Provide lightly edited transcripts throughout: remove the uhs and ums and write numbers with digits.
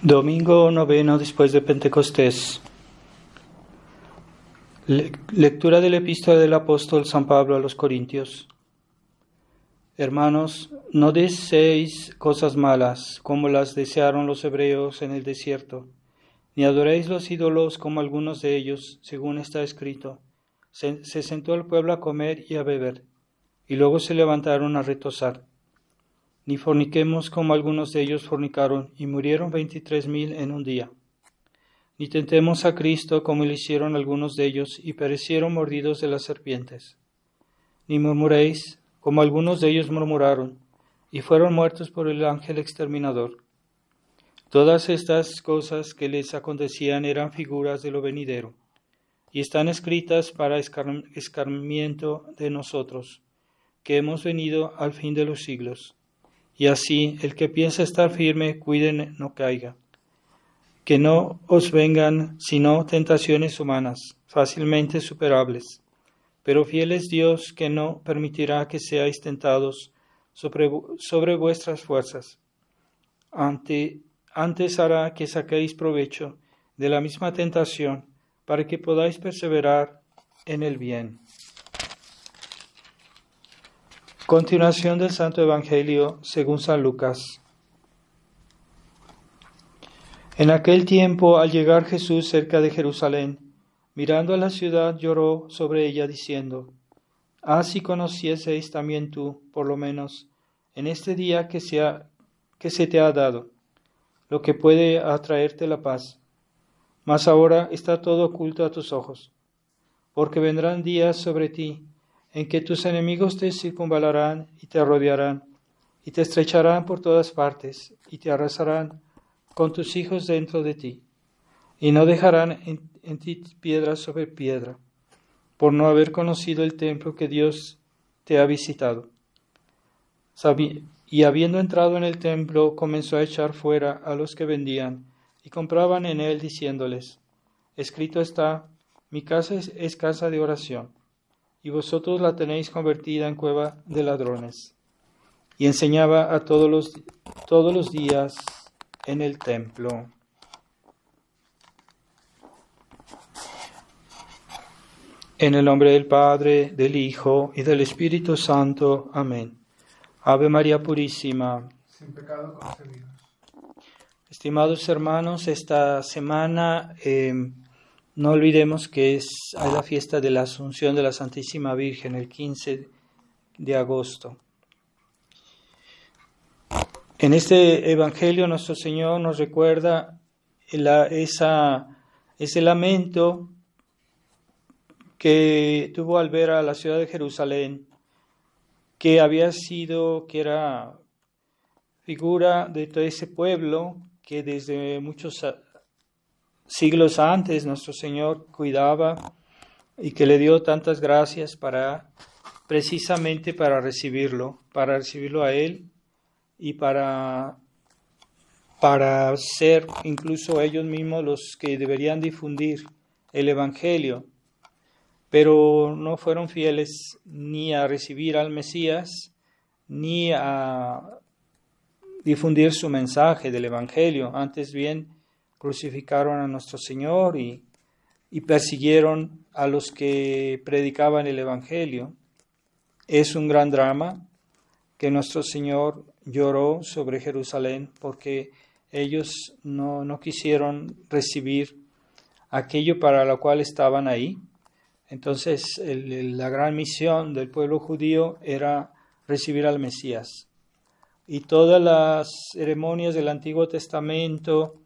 Domingo noveno después de Pentecostés. Lectura de la epístola del apóstol San Pablo a los Corintios. Hermanos, no deseéis cosas malas, como las desearon los hebreos en el desierto, ni adoréis los ídolos como algunos de ellos, según está escrito. Se sentó el pueblo a comer y a beber, y luego se levantaron a retozar. Ni forniquemos como algunos de ellos fornicaron, y murieron 23,000 en un día. Ni tentemos a Cristo como lo hicieron algunos de ellos, y perecieron mordidos de las serpientes. Ni murmuréis como algunos de ellos murmuraron, y fueron muertos por el ángel exterminador. Todas estas cosas que les acontecían eran figuras de lo venidero, y están escritas para escarmiento de nosotros, que hemos venido al fin de los siglos. Y así, el que piensa estar firme, cuide no caiga. Que no os vengan sino tentaciones humanas, fácilmente superables. Pero fiel es Dios, que no permitirá que seáis tentados sobre vuestras fuerzas. Antes hará que saquéis provecho de la misma tentación, para que podáis perseverar en el bien. Continuación del Santo Evangelio según San Lucas. En aquel tiempo, al llegar Jesús cerca de Jerusalén, mirando a la ciudad, lloró sobre ella, diciendo: si conocieseis también tú, por lo menos, en este día que se te ha dado, lo que puede atraerte la paz. Mas ahora está todo oculto a tus ojos, porque vendrán días sobre ti, en que tus enemigos te circunvalarán y te rodearán, y te estrecharán por todas partes, y te arrasarán con tus hijos dentro de ti, y no dejarán en ti piedra sobre piedra, por no haber conocido el templo que Dios te ha visitado. Y habiendo entrado en el templo, comenzó a echar fuera a los que vendían y compraban en él, diciéndoles: escrito está, mi casa es casa de oración, y vosotros la tenéis convertida en cueva de ladrones. Y enseñaba a todos los días en el templo. En el nombre del Padre, del Hijo y del Espíritu Santo. Amén. Ave María Purísima. Sin pecado concebidos. Estimados hermanos, esta semana no olvidemos que hay la fiesta de la Asunción de la Santísima Virgen, el 15 de agosto. En este Evangelio nuestro Señor nos recuerda ese lamento que tuvo al ver a la ciudad de Jerusalén, que era figura de todo ese pueblo que desde muchos siglos antes nuestro Señor cuidaba y que le dio tantas gracias precisamente para recibirlo a Él y para ser incluso ellos mismos los que deberían difundir el Evangelio. Pero no fueron fieles ni a recibir al Mesías, ni a difundir su mensaje del Evangelio. Antes bien, crucificaron a nuestro Señor y persiguieron a los que predicaban el Evangelio. Es un gran drama que nuestro Señor lloró sobre Jerusalén porque ellos no quisieron recibir aquello para lo cual estaban ahí. Entonces, la gran misión del pueblo judío era recibir al Mesías. Y todas las ceremonias del Antiguo Testamento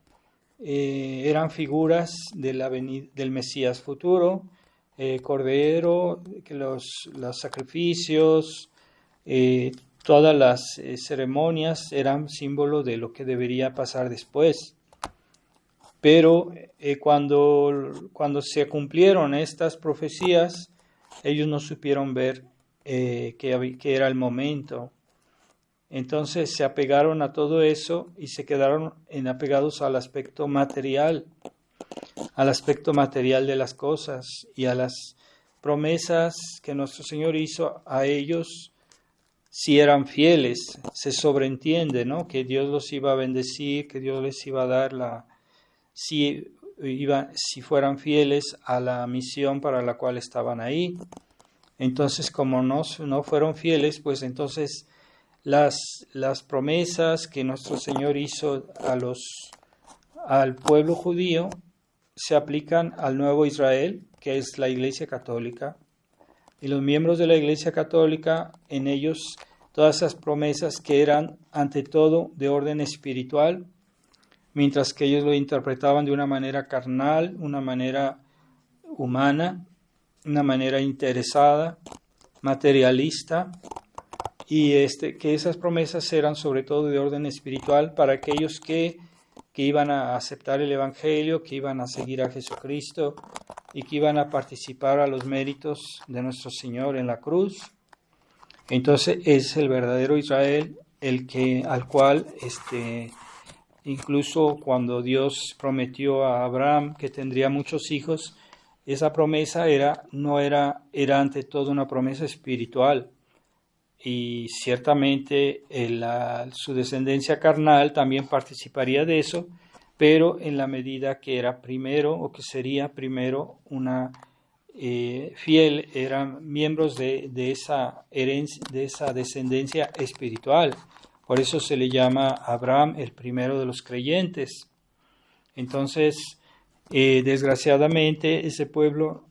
eran figuras del Mesías futuro, Cordero, los sacrificios, todas las ceremonias eran símbolo de lo que debería pasar después. Pero cuando se cumplieron estas profecías, ellos no supieron ver que era el momento. Entonces se apegaron a todo eso y se quedaron apegados al aspecto material de las cosas y a las promesas que nuestro Señor hizo a ellos si eran fieles. Se sobreentiende, ¿no?, que Dios los iba a bendecir, que Dios les iba a dar si fueran fieles a la misión para la cual estaban ahí. Entonces, como no fueron fieles, pues entonces las promesas que nuestro Señor hizo al pueblo judío se aplican al nuevo Israel, que es la Iglesia Católica. Y los miembros de la Iglesia Católica, en ellos, todas esas promesas que eran ante todo de orden espiritual, mientras que ellos lo interpretaban de una manera carnal, una manera humana, una manera interesada, materialista, y que esas promesas eran sobre todo de orden espiritual para aquellos que iban a aceptar el Evangelio, que iban a seguir a Jesucristo y que iban a participar a los méritos de nuestro Señor en la cruz. Entonces es el verdadero Israel al cual incluso cuando Dios prometió a Abraham que tendría muchos hijos, esa promesa era ante todo una promesa espiritual. Y ciertamente su descendencia carnal también participaría de eso, pero en la medida que era primero, o que sería primero una fiel, eran miembros de esa herencia, de esa descendencia espiritual. Por eso se le llama a Abraham el primero de los creyentes. Entonces, desgraciadamente, ese pueblo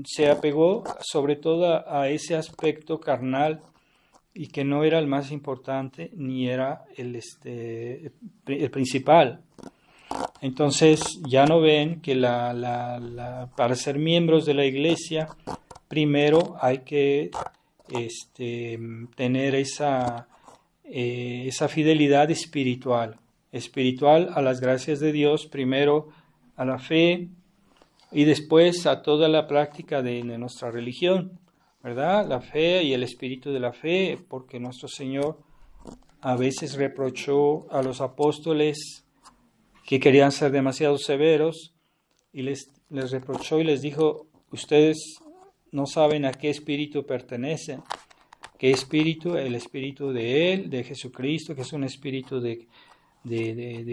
se apegó sobre todo a ese aspecto carnal, y que no era el más importante ni era el principal. Entonces ya no ven que para ser miembros de la iglesia primero hay que tener esa fidelidad espiritual a las gracias de Dios, primero a la fe y después a toda la práctica de nuestra religión, ¿verdad? La fe y el espíritu de la fe, porque nuestro Señor a veces reprochó a los apóstoles que querían ser demasiado severos y les reprochó y les dijo: ustedes no saben a qué espíritu pertenecen. ¿Qué espíritu? El espíritu de Él, de Jesucristo, que es un espíritu de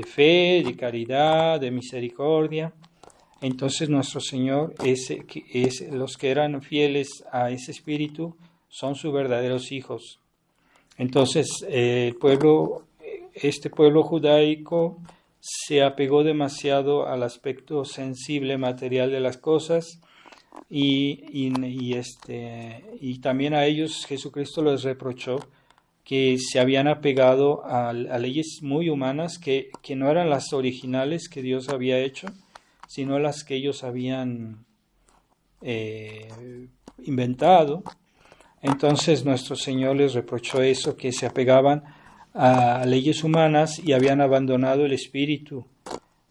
fe, de caridad, de misericordia. Entonces nuestro Señor, los que eran fieles a ese espíritu, son sus verdaderos hijos. Entonces este pueblo judaico se apegó demasiado al aspecto sensible, material de las cosas, y también a ellos Jesucristo les reprochó que se habían apegado a leyes muy humanas que no eran las originales que Dios había hecho, sino las que ellos habían inventado. Entonces nuestro Señor les reprochó eso, que se apegaban a leyes humanas y habían abandonado el espíritu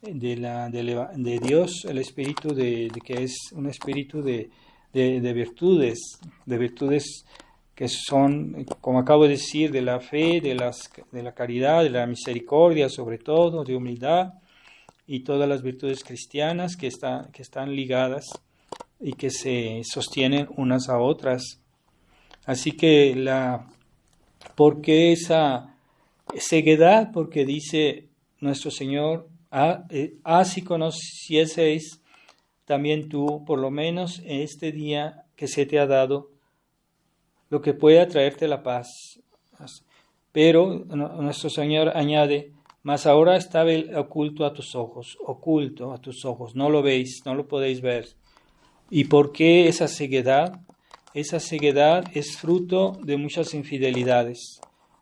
de Dios, el espíritu que es un espíritu de virtudes que son, como acabo de decir, de la fe, de la caridad, de la misericordia, sobre todo, de humildad, y todas las virtudes cristianas que están ligadas y que se sostienen unas a otras. Así que ¿por qué esa ceguedad? Porque dice nuestro Señor: si conocieseis también tú, por lo menos en este día que se te ha dado, lo que pueda traerte la paz. Pero nuestro Señor añade: mas ahora está oculto a tus ojos, no lo veis, no lo podéis ver. ¿Y por qué esa ceguedad? Esa ceguedad es fruto de muchas infidelidades,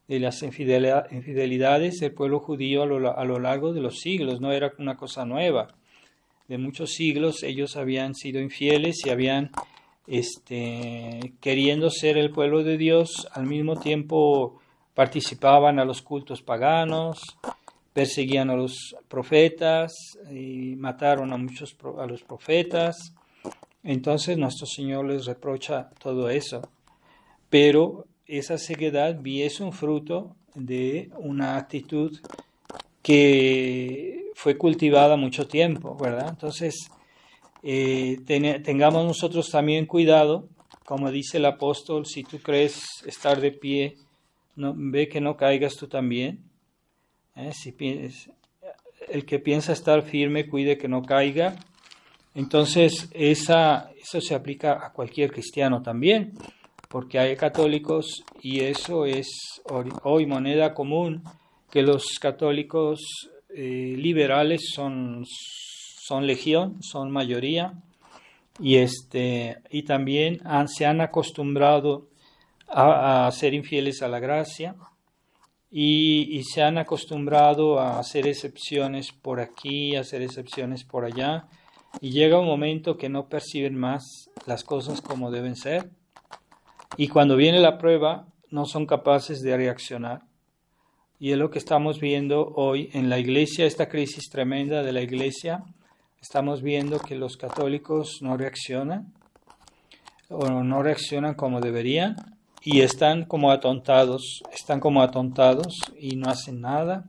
de las infidelidades del pueblo judío a lo largo de los siglos. No era una cosa nueva. De muchos siglos ellos habían sido infieles y habían, queriendo ser el pueblo de Dios, al mismo tiempo participaban a los cultos paganos, perseguían a los profetas y mataron a los profetas. Entonces nuestro Señor les reprocha todo eso. Pero esa ceguedad es un fruto de una actitud que fue cultivada mucho tiempo, ¿verdad? Entonces tengamos nosotros también cuidado, como dice el apóstol: si tú crees estar de pie, ve que no caigas tú también. El que piensa estar firme, cuide que no caiga. Entonces, eso se aplica a cualquier cristiano también, porque hay católicos, y eso es hoy moneda común, que los católicos liberales son legión, son mayoría, y también se han acostumbrado a ser infieles a la gracia, y se han acostumbrado a hacer excepciones por aquí, a hacer excepciones por allá, y llega un momento que no perciben más las cosas como deben ser, y cuando viene la prueba no son capaces de reaccionar. Y es lo que estamos viendo hoy en la iglesia, esta crisis tremenda de la iglesia. Estamos viendo que los católicos no reaccionan, o no reaccionan como deberían, y están como atontados y no hacen nada.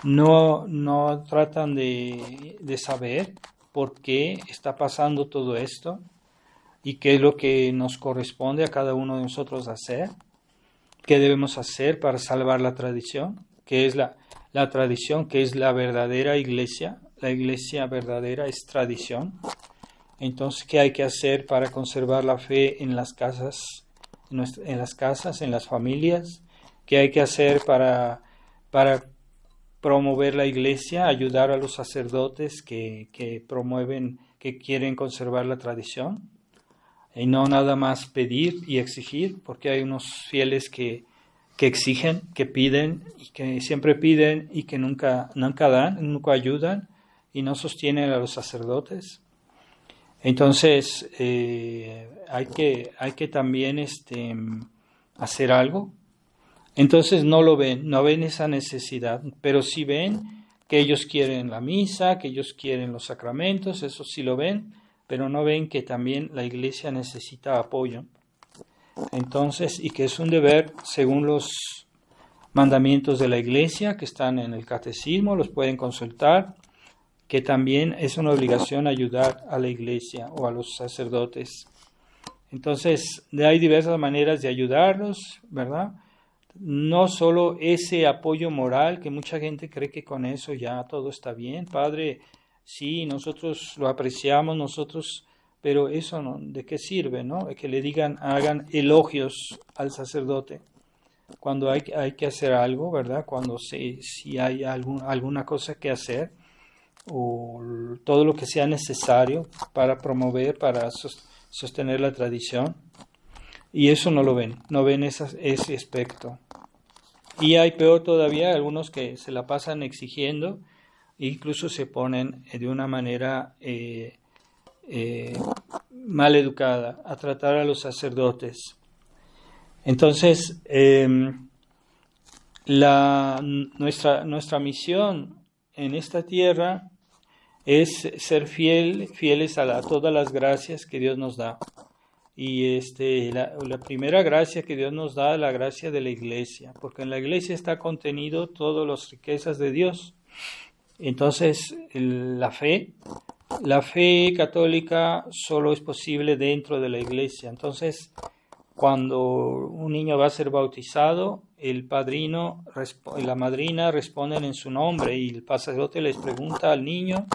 No tratan de saber por qué está pasando todo esto y qué es lo que nos corresponde a cada uno de nosotros hacer, qué debemos hacer para salvar la tradición, qué es la tradición, que es la verdadera iglesia. La iglesia verdadera es tradición. Entonces, ¿qué hay que hacer para conservar la fe en las casas, en las familias? ¿Qué hay que hacer para promover la iglesia, ayudar a los sacerdotes que promueven, que quieren conservar la tradición? Y no nada más pedir y exigir, porque hay unos fieles que exigen, que piden, y que siempre piden y que nunca dan, nunca ayudan y no sostienen a los sacerdotes. Entonces hay que también hacer algo. Entonces no ven esa necesidad, pero sí ven que ellos quieren la misa, que ellos quieren los sacramentos, eso sí lo ven, pero no ven que también la iglesia necesita apoyo. Entonces, y que es un deber según los mandamientos de la iglesia que están en el catecismo, los pueden consultar, que también es una obligación ayudar a la iglesia o a los sacerdotes. Entonces, hay diversas maneras de ayudarlos, ¿verdad? No solo ese apoyo moral, que mucha gente cree que con eso ya todo está bien. Padre, sí, nosotros lo apreciamos, pero eso no, ¿de qué sirve, no? Que le hagan elogios al sacerdote cuando hay que hacer algo, ¿verdad? Cuando si hay alguna cosa que hacer, o todo lo que sea necesario para promover, para sostener la tradición. Y eso no ven ese aspecto. Y hay peor todavía, algunos que se la pasan exigiendo, incluso se ponen de una manera mal educada a tratar a los sacerdotes. Entonces, nuestra misión en esta tierra es ser fieles a todas las gracias que Dios nos da. Y la primera gracia que Dios nos da es la gracia de la iglesia, porque en la iglesia está contenido todas las riquezas de Dios. Entonces, la fe católica solo es posible dentro de la iglesia. Entonces, cuando un niño va a ser bautizado, el padrino y la madrina responden en su nombre y el sacerdote les pregunta al niño,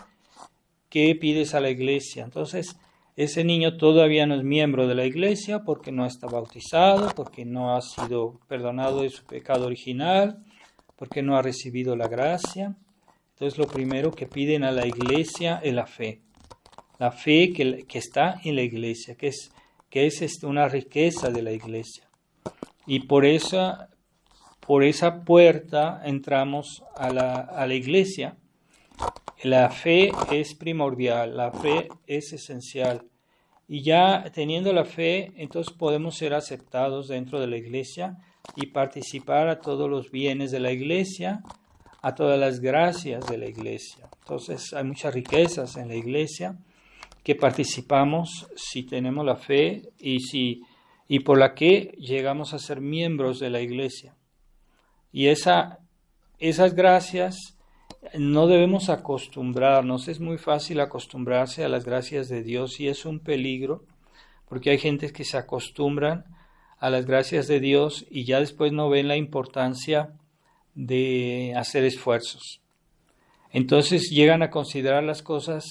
¿qué pides a la iglesia? Entonces, ese niño todavía no es miembro de la iglesia porque no está bautizado, porque no ha sido perdonado de su pecado original, porque no ha recibido la gracia. Entonces, lo primero que piden a la iglesia es la fe. La fe que está en la iglesia, que es una riqueza de la iglesia. Y por esa puerta entramos a la iglesia. La fe es primordial, la fe es esencial. Y ya teniendo la fe, entonces podemos ser aceptados dentro de la iglesia y participar a todos los bienes de la iglesia, a todas las gracias de la iglesia. Entonces hay muchas riquezas en la iglesia que participamos si tenemos la fe y por la que llegamos a ser miembros de la iglesia. Y esas gracias no debemos acostumbrarnos. Es muy fácil acostumbrarse a las gracias de Dios y es un peligro porque hay gente que se acostumbran a las gracias de Dios y ya después no ven la importancia de hacer esfuerzos. Entonces llegan a considerar las cosas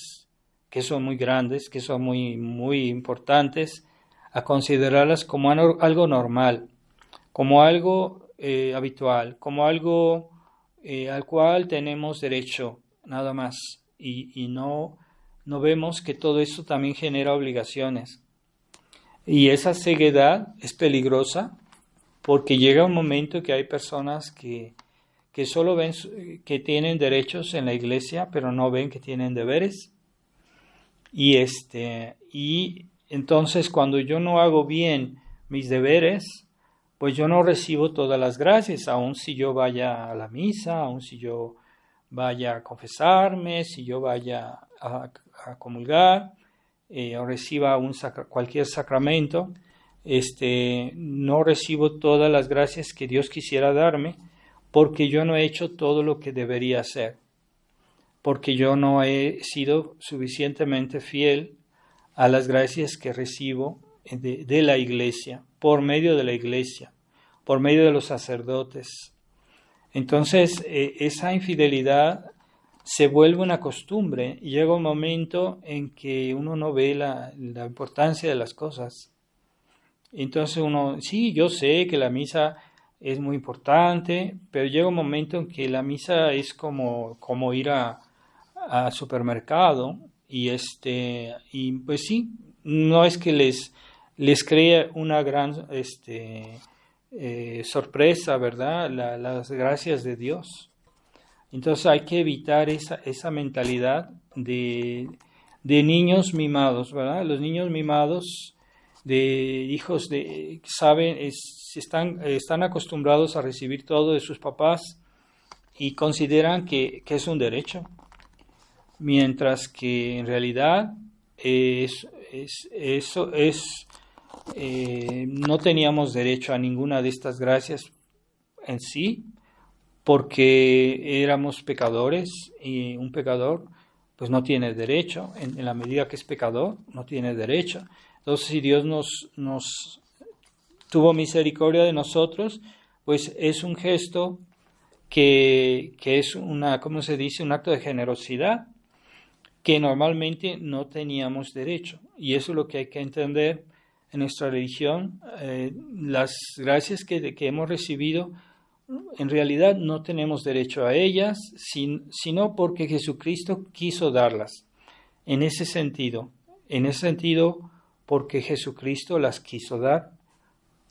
que son muy grandes, que son muy, muy importantes, a considerarlas como algo normal, como algo habitual, como algo al cual tenemos derecho, nada más. Y no vemos que todo eso también genera obligaciones. Y esa ceguedad es peligrosa porque llega un momento que hay personas que solo ven que tienen derechos en la iglesia, pero no ven que tienen deberes. Y entonces cuando yo no hago bien mis deberes, pues yo no recibo todas las gracias, aun si yo vaya a la misa, aun si yo vaya a confesarme, si yo vaya a comulgar, o reciba cualquier sacramento, no recibo todas las gracias que Dios quisiera darme, porque yo no he hecho todo lo que debería hacer, porque yo no he sido suficientemente fiel a las gracias que recibo de la iglesia, por medio de la iglesia, por medio de los sacerdotes. Entonces, esa infidelidad se vuelve una costumbre y llega un momento en que uno no ve la importancia de las cosas. Entonces sí, yo sé que la misa es muy importante, pero llega un momento en que la misa es como ir a supermercado y pues sí, no es que les cree una gran sorpresa, ¿verdad? Las gracias de Dios. Entonces hay que evitar esa mentalidad de niños mimados, ¿verdad? Los niños mimados, de hijos están acostumbrados a recibir todo de sus papás y consideran que es un derecho, mientras que en realidad no teníamos derecho a ninguna de estas gracias en sí, porque éramos pecadores y un pecador pues no tiene derecho, en la medida que es pecador no tiene derecho. Entonces si Dios nos tuvo misericordia de nosotros, pues es un gesto que es ¿cómo se dice? Un acto de generosidad que normalmente no teníamos derecho. Y eso es lo que hay que entender en nuestra religión. Las gracias que hemos recibido, en realidad no tenemos derecho a ellas, sino porque Jesucristo quiso darlas. En ese sentido, porque Jesucristo las quiso dar.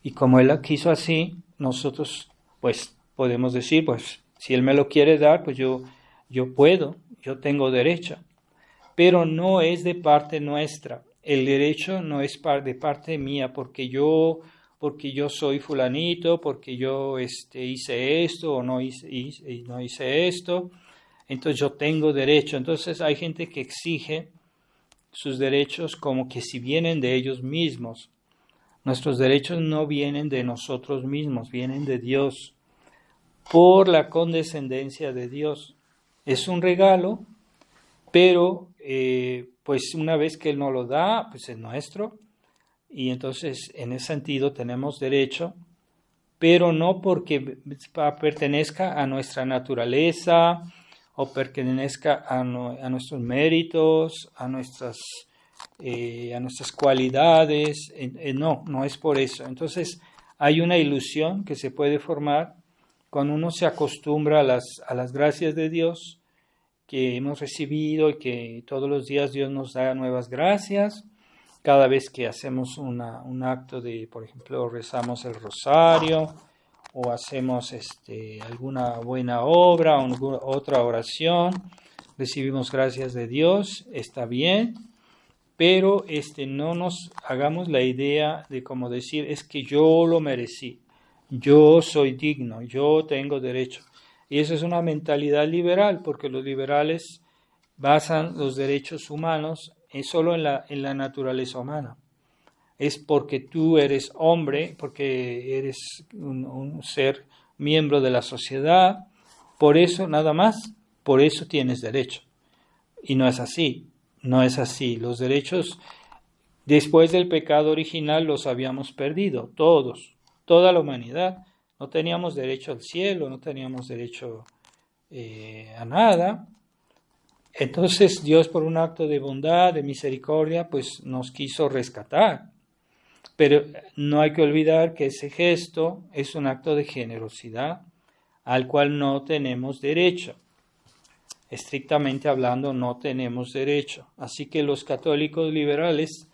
Y como Él las quiso así, nosotros pues podemos decir, pues si Él me lo quiere dar, pues yo puedo, yo tengo derecho. Pero no es de parte nuestra. El derecho no es de parte mía, porque yo soy fulanito, porque yo hice esto o no hice esto, entonces yo tengo derecho. Entonces hay gente que exige sus derechos como que si vienen de ellos mismos. Nuestros derechos no vienen de nosotros mismos, vienen de Dios, por la condescendencia de Dios. Es un regalo, pero pues una vez que Él nos lo da, pues es nuestro. Y entonces en ese sentido tenemos derecho, pero no porque pertenezca a nuestra naturaleza o pertenezca a nuestros méritos, a nuestras cualidades. No es por eso. Entonces hay una ilusión que se puede formar cuando uno se acostumbra a las gracias de Dios que hemos recibido y que todos los días Dios nos da nuevas gracias. Cada vez que hacemos un acto de, por ejemplo, rezamos el rosario o hacemos alguna buena obra o otra oración, recibimos gracias de Dios, está bien, pero no nos hagamos la idea de como decir, es que yo lo merecí, yo soy digno, yo tengo derecho. Y eso es una mentalidad liberal, porque los liberales basan los derechos humanos solo en la naturaleza humana. Es porque tú eres hombre, porque eres un ser miembro de la sociedad, por eso nada más, por eso tienes derecho. Y no es así, no es así. Los derechos después del pecado original los habíamos perdido, todos. toda la humanidad. No teníamos derecho al cielo, no teníamos derecho a nada. Entonces Dios, por un acto de bondad, de misericordia, pues nos quiso rescatar. Pero no hay que olvidar que ese gesto es un acto de generosidad al cual no tenemos derecho. Estrictamente hablando, no tenemos derecho. Así que los católicos liberales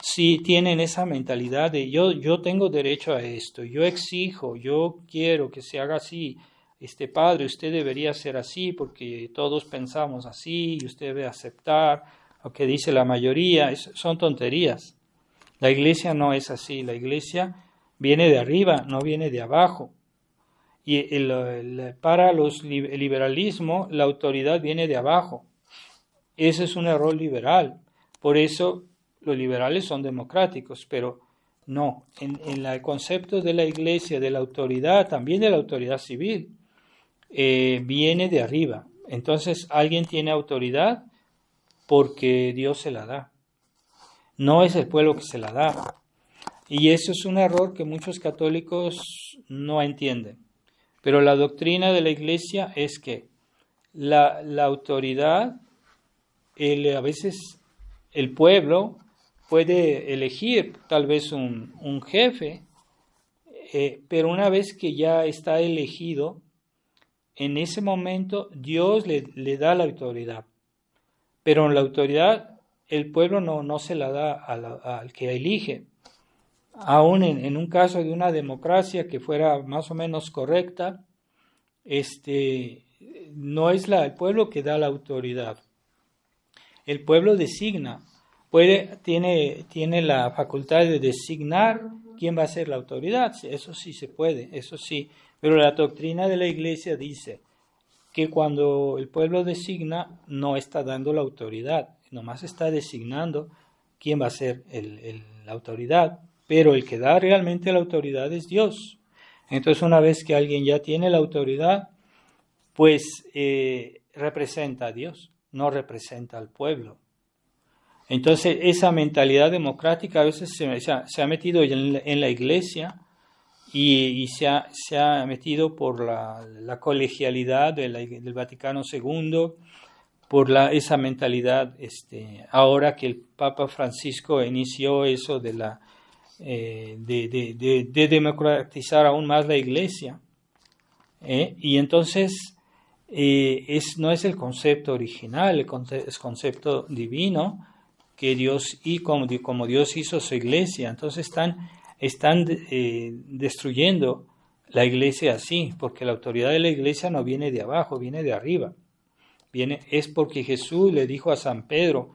sí tienen esa mentalidad de yo tengo derecho a esto, yo exijo, yo quiero que se haga así. Padre, usted debería ser así porque todos pensamos así y usted debe aceptar lo que dice la mayoría. Son tonterías. La iglesia no es así. La iglesia viene de arriba, no viene de abajo. Y para el liberalismo, la autoridad viene de abajo. Ese es un error liberal. Por eso los liberales son democráticos, pero no. En el concepto de la iglesia, de la autoridad, también de la autoridad civil, viene de arriba. Entonces, alguien tiene autoridad porque Dios se la da. No es el pueblo que se la da. Y eso es un error que muchos católicos no entienden. Pero la doctrina de la iglesia es que la autoridad, a veces el pueblo puede elegir tal vez un jefe, pero una vez que ya está elegido, en ese momento Dios le da la autoridad. Pero la autoridad el pueblo no se la da al que elige. Aún en un caso de una democracia que fuera más o menos correcta, no es el pueblo que da la autoridad. El pueblo designa, tiene la facultad de designar quién va a ser la autoridad. Eso sí se puede, eso sí. Pero la doctrina de la iglesia dice que cuando el pueblo designa, no está dando la autoridad, nomás está designando quién va a ser la autoridad, pero el que da realmente la autoridad es Dios. Entonces, una vez que alguien ya tiene la autoridad, pues representa a Dios, no representa al pueblo. Entonces, esa mentalidad democrática a veces se ha metido en la iglesia y se ha metido por la colegialidad del Vaticano II, por esa mentalidad, ahora que el Papa Francisco inició eso de democratizar aún más la iglesia. Y entonces no es el concepto original, es concepto divino que Dios, y como Dios hizo su iglesia. Entonces están destruyendo la iglesia así, porque la autoridad de la iglesia no viene de abajo, viene de arriba. Es porque Jesús le dijo a San Pedro,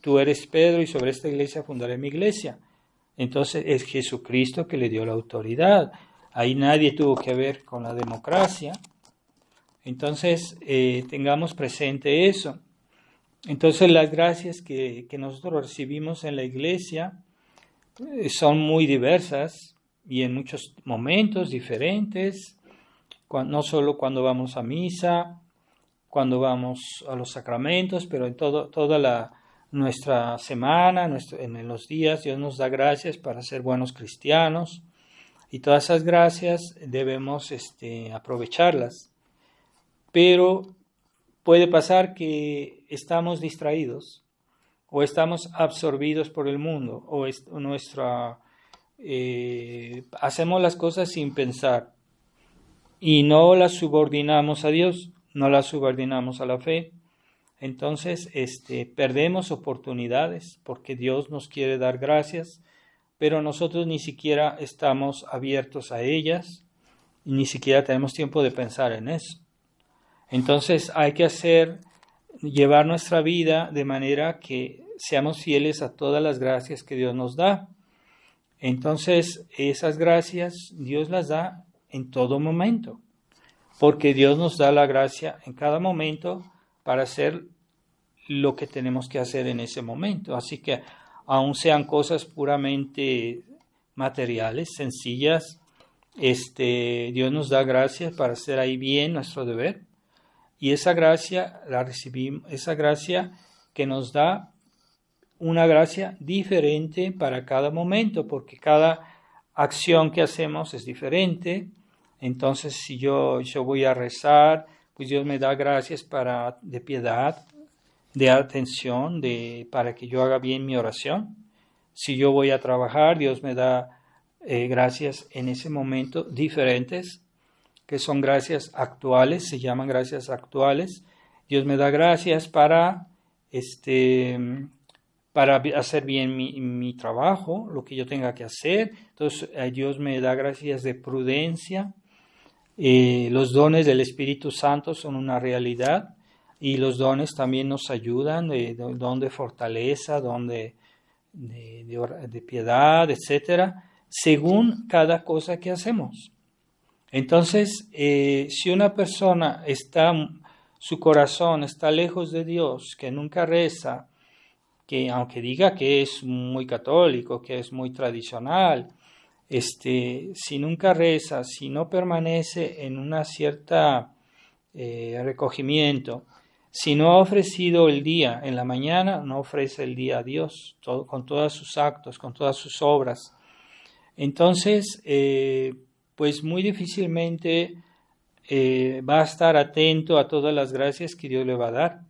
tú eres Pedro y sobre esta iglesia fundaré mi iglesia. Entonces es Jesucristo que le dio la autoridad. Ahí nadie tuvo que ver con la democracia. Entonces tengamos presente eso. Entonces las gracias que nosotros recibimos en la iglesia son muy diversas y en muchos momentos diferentes, no solo cuando vamos a misa, cuando vamos a los sacramentos, pero en toda nuestra semana, en los días, Dios nos da gracias para ser buenos cristianos y todas esas gracias debemos aprovecharlas. Pero puede pasar que estamos distraídos o estamos absorbidos por el mundo o hacemos las cosas sin pensar y no las subordinamos a Dios, no las subordinamos a la fe. Entonces perdemos oportunidades porque Dios nos quiere dar gracias, pero nosotros ni siquiera estamos abiertos a ellas y ni siquiera tenemos tiempo de pensar en eso. Entonces hay que llevar nuestra vida de manera que seamos fieles a todas las gracias que Dios nos da. Entonces esas gracias Dios las da en todo momento, porque Dios nos da la gracia en cada momento para hacer lo que tenemos que hacer en ese momento. Así que aun sean cosas puramente materiales, sencillas, Dios nos da gracias para hacer ahí bien nuestro deber. Y esa gracia la recibimos, esa gracia que nos da una gracia diferente para cada momento, porque cada acción que hacemos es diferente. Entonces, si yo voy a rezar, pues Dios me da gracias de piedad, de atención, para que yo haga bien mi oración. Si yo voy a trabajar, Dios me da gracias en ese momento diferentes, que son gracias actuales, se llaman gracias actuales. Dios me da gracias para hacer bien mi trabajo, lo que yo tenga que hacer. Entonces, Dios me da gracias de prudencia. Los dones del Espíritu Santo son una realidad y los dones también nos ayudan, don de fortaleza, don de piedad, etcétera, según cada cosa que hacemos. Entonces, si una persona su corazón está lejos de Dios, que nunca reza, que aunque diga que es muy católico, que es muy tradicional, si nunca reza, si no permanece en una cierta recogimiento, si no ha ofrecido el día en la mañana, no ofrece el día a Dios, con todos sus actos, con todas sus obras. Entonces, pues muy difícilmente va a estar atento a todas las gracias que Dios le va a dar.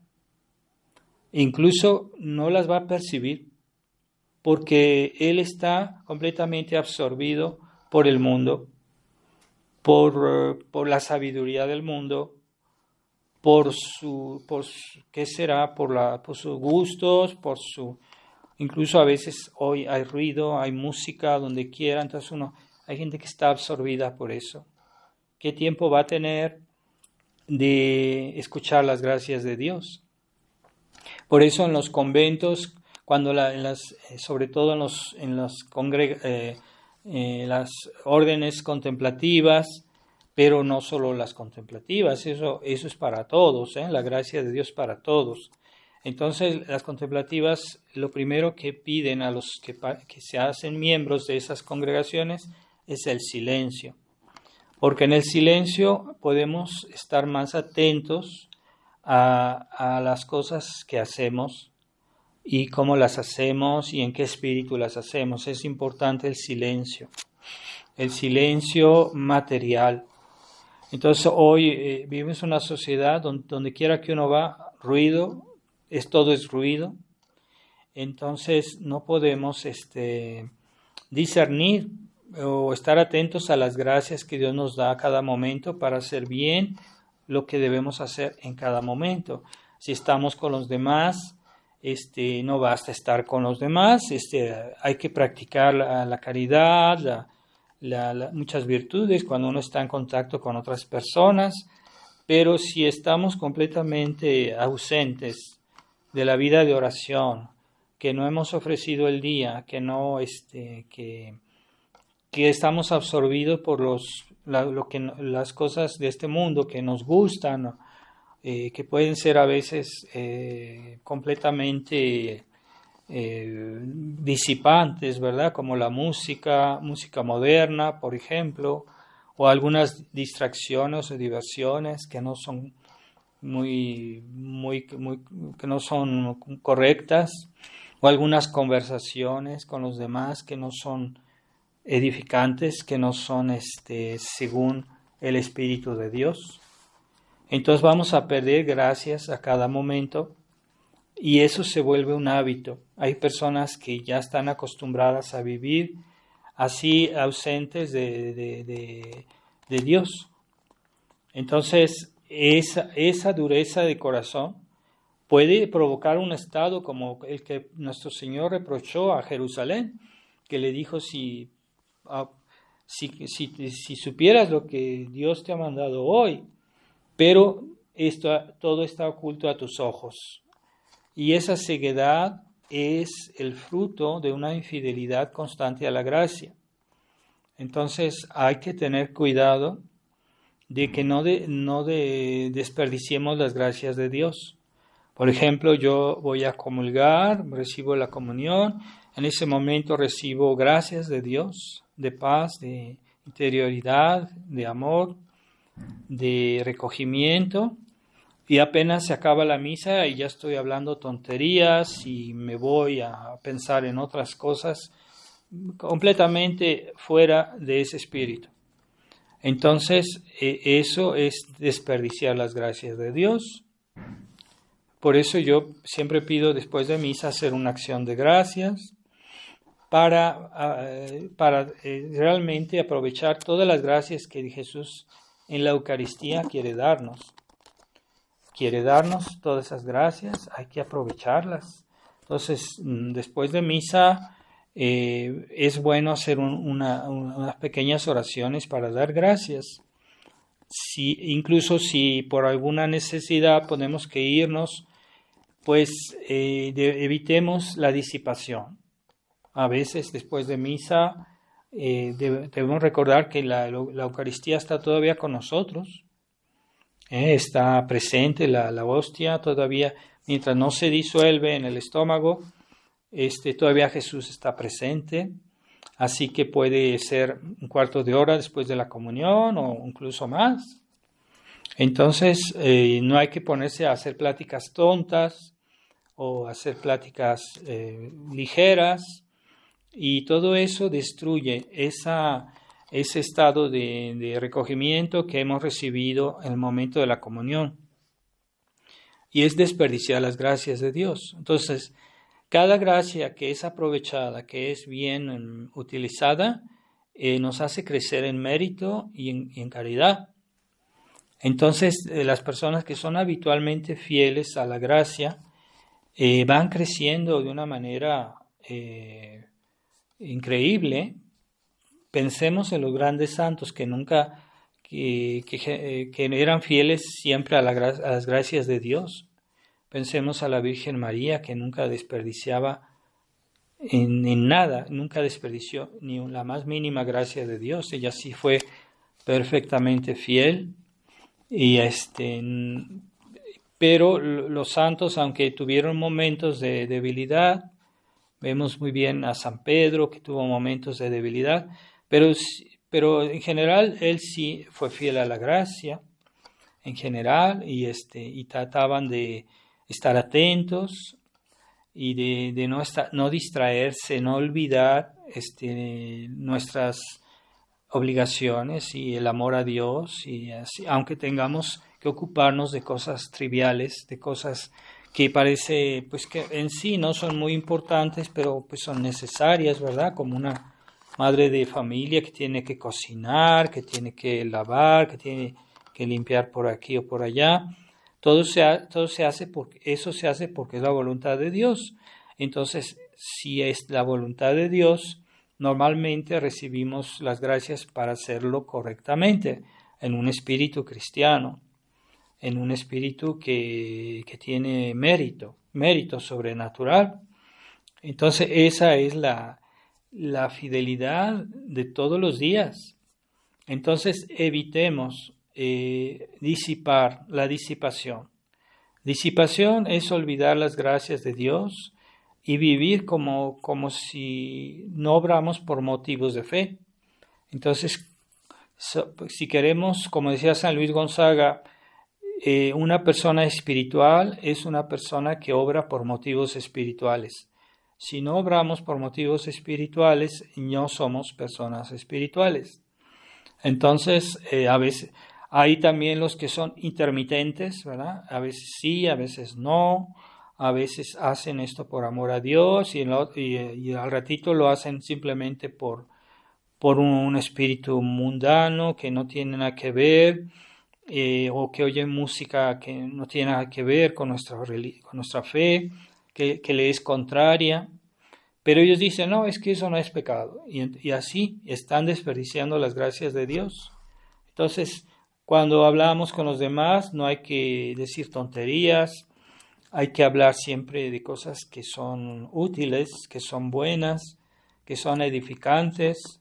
Incluso no las va a percibir, porque él está completamente absorbido por el mundo, por la sabiduría del mundo, por sus gustos, incluso a veces hoy hay ruido, hay música donde quiera, entonces hay gente que está absorbida por eso. ¿Qué tiempo va a tener de escuchar las gracias de Dios? Por eso en los conventos, sobre todo en las órdenes contemplativas, pero no solo las contemplativas, eso es para todos, la gracia de Dios para todos. Entonces, las contemplativas, lo primero que piden a los que se hacen miembros de esas congregaciones es el silencio, porque en el silencio podemos estar más atentos a las cosas que hacemos y cómo las hacemos y en qué espíritu las hacemos. Es importante el silencio material. Entonces hoy vivimos en una sociedad donde quiera que uno va, ruido, todo es ruido. Entonces no podemos discernir o estar atentos a las gracias que Dios nos da a cada momento para hacer bien lo que debemos hacer en cada momento. Si estamos con los demás, no basta estar con los demás, hay que practicar la caridad, muchas virtudes cuando uno está en contacto con otras personas, pero si estamos completamente ausentes de la vida de oración, que no hemos ofrecido el día, que estamos absorbidos por las cosas de este mundo que nos gustan, que pueden ser a veces completamente disipantes, ¿verdad? Como la música moderna, por ejemplo, o algunas distracciones o diversiones que no son que no son correctas, o algunas conversaciones con los demás que no son edificantes, que no son según el Espíritu de Dios. Entonces vamos a perder gracias a cada momento y eso se vuelve un hábito. Hay personas que ya están acostumbradas a vivir así, ausentes de Dios. Entonces esa dureza de corazón puede provocar un estado como el que nuestro Señor reprochó a Jerusalén, que le dijo, si supieras lo que Dios te ha mandado hoy, pero todo está oculto a tus ojos. Y esa ceguedad es el fruto de una infidelidad constante a la gracia. Entonces hay que tener cuidado de que no desperdiciemos las gracias de Dios. Por ejemplo, yo voy a comulgar, recibo la comunión, en ese momento recibo gracias de Dios, de paz, de interioridad, de amor, de recogimiento, y apenas se acaba la misa y ya estoy hablando tonterías y me voy a pensar en otras cosas completamente fuera de ese espíritu. Entonces, eso es desperdiciar las gracias de Dios. Por eso yo siempre pido después de misa hacer una acción de gracias para realmente aprovechar todas las gracias que Jesús en la Eucaristía quiere darnos. Quiere darnos todas esas gracias, hay que aprovecharlas. Entonces, después de misa, es bueno hacer unas pequeñas oraciones para dar gracias. Incluso si por alguna necesidad tenemos que irnos, pues evitemos la disipación. A veces después de misa debemos recordar que la Eucaristía está todavía con nosotros. Está presente la hostia todavía, mientras no se disuelve en el estómago, todavía Jesús está presente. Así que puede ser un cuarto de hora después de la comunión o incluso más. Entonces no hay que ponerse a hacer pláticas tontas o hacer pláticas ligeras, y todo eso destruye ese estado de recogimiento que hemos recibido en el momento de la comunión. Y es desperdiciar las gracias de Dios. Entonces, cada gracia que es aprovechada, que es bien utilizada, nos hace crecer en mérito y en caridad. Entonces, las personas que son habitualmente fieles a la gracia van creciendo de una manera increíble. Pensemos en los grandes santos que eran fieles siempre a las gracias de Dios. Pensemos a la Virgen María, que nunca desperdiciaba en nada, nunca desperdició ni la más mínima gracia de Dios. Ella sí fue perfectamente fiel. Pero los santos, aunque tuvieron momentos de debilidad, vemos muy bien a San Pedro, que tuvo momentos de debilidad, pero en general él sí fue fiel a la gracia, en general, y trataban de estar atentos y de no distraerse, no olvidar nuestras obligaciones y el amor a Dios, y así, aunque tengamos que ocuparnos de cosas triviales, de cosas que parece pues que en sí no son muy importantes, pero pues son necesarias, ¿verdad? Como una madre de familia que tiene que cocinar, que tiene que lavar, que tiene que limpiar por aquí o por allá. Todo se hace porque es la voluntad de Dios. Entonces, si es la voluntad de Dios, normalmente recibimos las gracias para hacerlo correctamente, en un espíritu cristiano, en un espíritu que tiene mérito sobrenatural. Entonces, esa es la fidelidad de todos los días. Entonces, evitemos disipar la disipación. Disipación es olvidar las gracias de Dios y vivir como si no obramos por motivos de fe. Entonces, si queremos, como decía San Luis Gonzaga, una persona espiritual es una persona que obra por motivos espirituales. Si no obramos por motivos espirituales, no somos personas espirituales. Entonces, a veces hay también los que son intermitentes, ¿verdad? A veces sí, a veces no. A veces hacen esto por amor a Dios y al ratito lo hacen simplemente por un espíritu mundano que no tiene nada que ver, o que oyen música que no tiene nada que ver con nuestra fe, que le es contraria. Pero ellos dicen, no, es que eso no es pecado. Y así están desperdiciando las gracias de Dios. Entonces, cuando hablamos con los demás, no hay que decir tonterías. Hay que hablar siempre de cosas que son útiles, que son buenas, que son edificantes.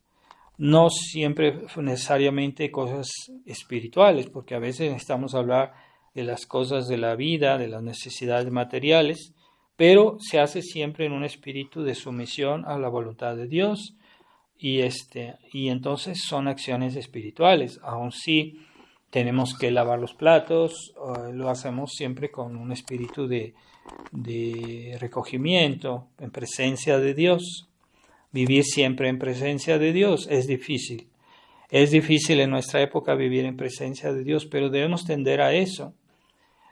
No siempre necesariamente cosas espirituales, porque a veces necesitamos hablar de las cosas de la vida, de las necesidades materiales, pero se hace siempre en un espíritu de sumisión a la voluntad de Dios, y entonces son acciones espirituales. Aun si tenemos que lavar los platos, lo hacemos siempre con un espíritu de recogimiento en presencia de Dios. vivir siempre en presencia de Dios. Es difícil. Es difícil en nuestra época vivir en presencia de Dios, pero debemos tender a eso.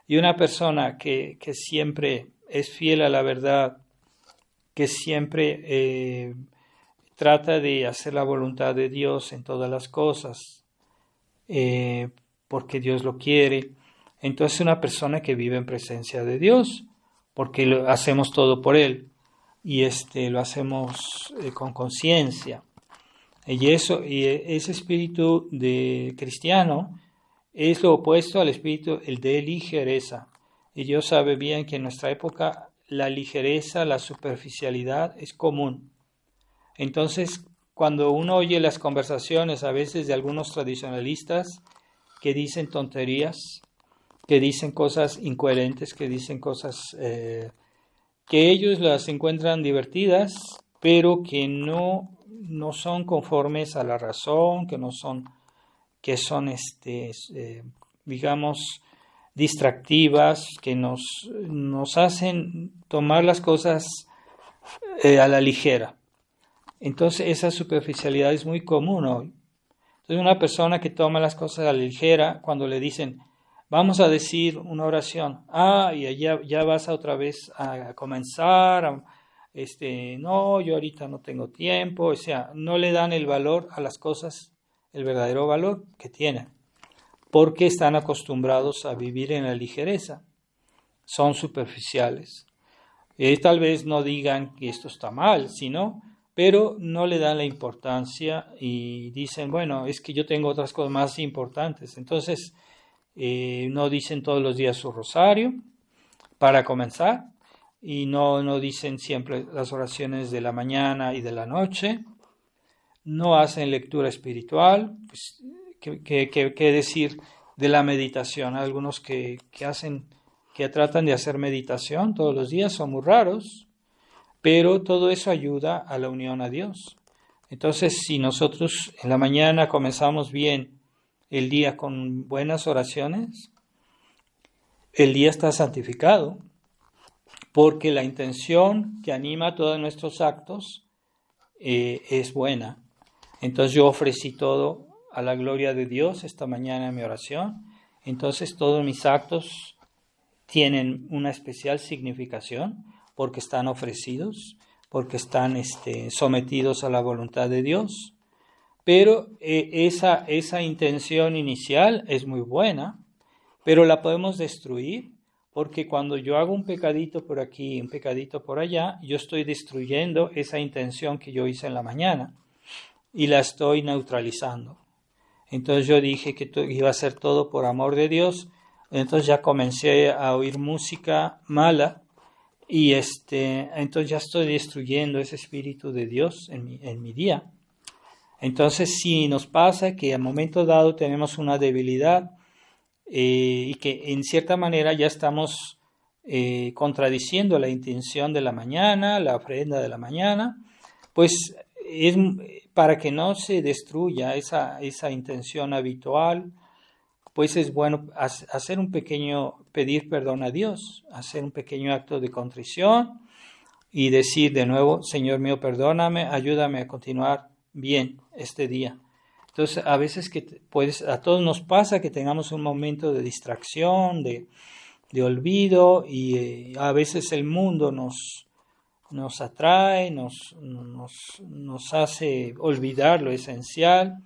Y una persona que siempre es fiel a la verdad, que siempre trata de hacer la voluntad de Dios en todas las cosas, porque Dios lo quiere, entonces una persona que vive en presencia de Dios, porque hacemos todo por Él, y lo hacemos con conciencia. Y ese espíritu de cristiano es lo opuesto al espíritu el de ligereza. Y Dios sabe bien que en nuestra época la ligereza, la superficialidad es común. Entonces, cuando uno oye las conversaciones a veces de algunos tradicionalistas que dicen tonterías, que dicen cosas incoherentes, que dicen cosas que ellos las encuentran divertidas, pero que no son conformes a la razón, que son digamos, distractivas, que nos hacen tomar las cosas a la ligera. Entonces esa superficialidad es muy común hoy. Entonces una persona que toma las cosas a la ligera, cuando le dicen, vamos a decir una oración, y ya vas otra vez a comenzar, no, yo ahorita no tengo tiempo, o sea, no le dan el valor a las cosas, el verdadero valor que tienen, porque están acostumbrados a vivir en la ligereza, son superficiales. Tal vez no digan que esto está mal, pero no le dan la importancia y dicen, bueno, es que yo tengo otras cosas más importantes. Entonces, no dicen todos los días su rosario para comenzar y no dicen siempre las oraciones de la mañana y de la noche. No hacen lectura espiritual. Pues, ¿qué decir de la meditación? Algunos que tratan de hacer meditación todos los días son muy raros. Pero todo eso ayuda a la unión a Dios. Entonces, si nosotros en la mañana comenzamos bien el día con buenas oraciones, el día está santificado, porque la intención que anima todos nuestros actos es buena. Entonces yo ofrecí todo a la gloria de Dios esta mañana en mi oración. Entonces todos mis actos tienen una especial significación, porque están ofrecidos, porque están sometidos a la voluntad de Dios. Pero esa intención inicial es muy buena, pero la podemos destruir, porque cuando yo hago un pecadito por aquí, un pecadito por allá, yo estoy destruyendo esa intención que yo hice en la mañana y la estoy neutralizando. Entonces yo dije que iba a hacer todo por amor de Dios, entonces ya comencé a oír música mala, y entonces ya estoy destruyendo ese espíritu de Dios en mi día. Entonces, si nos pasa que a momento dado tenemos una debilidad y que en cierta manera ya estamos contradiciendo la intención de la mañana, la ofrenda de la mañana, pues es para que no se destruya esa intención habitual, pues es bueno pedir perdón a Dios, hacer un pequeño acto de contrición y decir de nuevo, Señor mío, perdóname, ayúdame a continuar bien este día. Entonces, a veces a todos nos pasa que tengamos un momento de distracción, de olvido, y a veces el mundo nos atrae, nos hace olvidar lo esencial.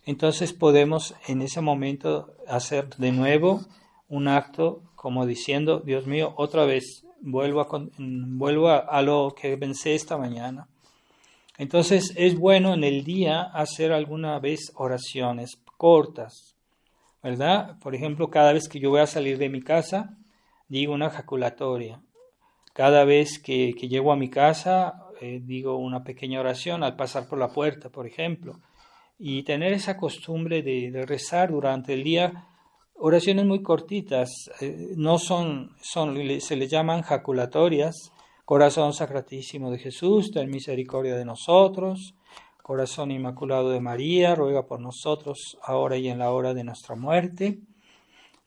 Entonces podemos en ese momento hacer de nuevo un acto como diciendo, Dios mío, otra vez vuelvo a lo que pensé esta mañana. Entonces es bueno en el día hacer alguna vez oraciones cortas, ¿verdad? Por ejemplo, cada vez que yo voy a salir de mi casa, digo una jaculatoria. Cada vez que llego a mi casa, digo una pequeña oración al pasar por la puerta, por ejemplo. Y tener esa costumbre de rezar durante el día, oraciones muy cortitas, se le llaman jaculatorias. Corazón Sacratísimo de Jesús, ten misericordia de nosotros. Corazón Inmaculado de María, ruega por nosotros, ahora y en la hora de nuestra muerte.